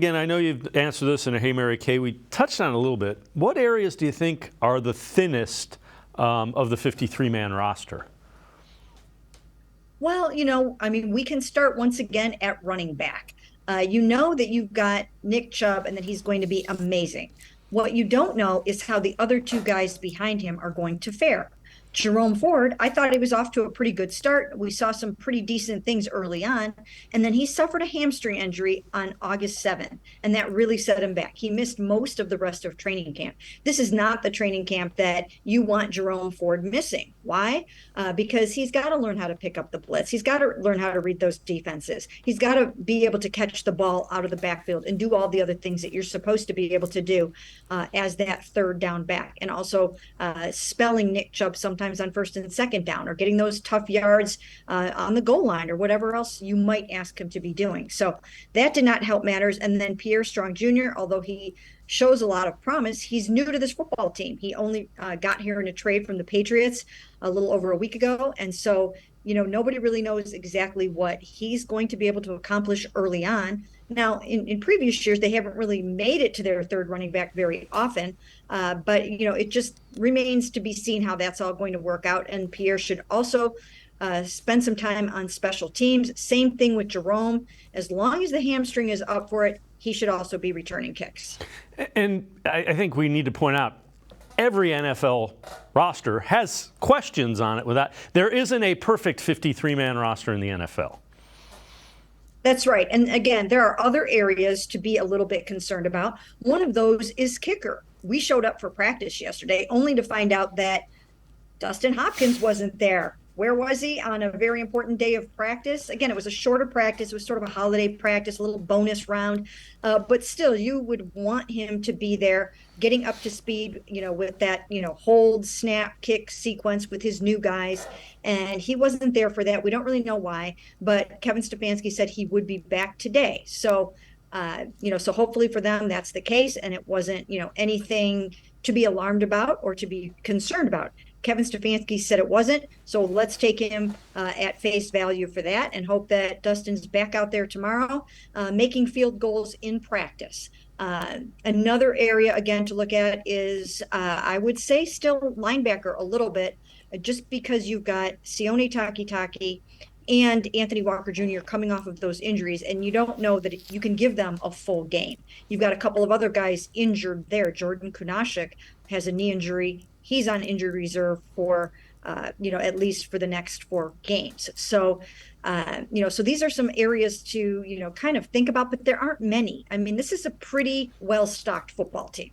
Again, I know you've answered this in a Hey Mary Kay. We touched on it a little bit. What areas do you think are the thinnest of the 53-man roster? Well, we can start once again at running back. You know that you've got Nick Chubb and that he's going to be amazing. What you don't know is how the other two guys behind him are going to fare. Jerome Ford, I thought he was off to a pretty good start. We saw some pretty decent things early on, and then he suffered a hamstring injury on August 7th, and that really set him back. He missed most of the rest of training camp. This is not the training camp that you want Jerome Ford missing. Why? Because he's got to learn how to pick up the blitz. He's got to learn how to read those defenses. He's got to be able to catch the ball out of the backfield and do all the other things that you're supposed to be able to do as that third down back. And also spelling Nick Chubb sometimes on first and second down, or getting those tough yards on the goal line, or whatever else you might ask him to be doing. So that did not help matters. And then Pierre Strong Jr., although he shows a lot of promise, he's new to this football team. He only got here in a trade from the Patriots a little over a week ago. And so, nobody really knows exactly what he's going to be able to accomplish early on. Now, in previous years, they haven't really made it to their third running back very often. But, it just remains to be seen how that's all going to work out. And Pierre should also spend some time on special teams. Same thing with Jerome. As long as the hamstring is up for it, he should also be returning kicks. And I think we need to point out, every NFL roster has questions on it. There isn't a perfect 53-man roster in the NFL. That's right. And again, there are other areas to be a little bit concerned about. One of those is kicker. We showed up for practice yesterday only to find out that Dustin Hopkins wasn't there. Where was he on a very important day of practice? Again, it was a shorter practice. It was sort of a holiday practice, a little bonus round. But still, you would want him to be there, getting up to speed, with that, hold, snap, kick sequence with his new guys. And he wasn't there for that. We don't really know why, but Kevin Stefanski said he would be back today. So, so hopefully for them, that's the case. And it wasn't, anything to be alarmed about or to be concerned about. Kevin Stefanski said it wasn't, so let's take him at face value for that and hope that Dustin's back out there tomorrow making field goals in practice. Another area, again, to look at is, I would say, still linebacker a little bit, just because you've got Sione Takitaki and Anthony Walker Jr. coming off of those injuries, and you don't know that you can give them a full game. You've got a couple of other guys injured there. Jordan Kunashik has a knee injury. He's on injured reserve for, at least for the next 4 games. So, so these are some areas to, kind of think about, but there aren't many. I mean, this is a pretty well-stocked football team.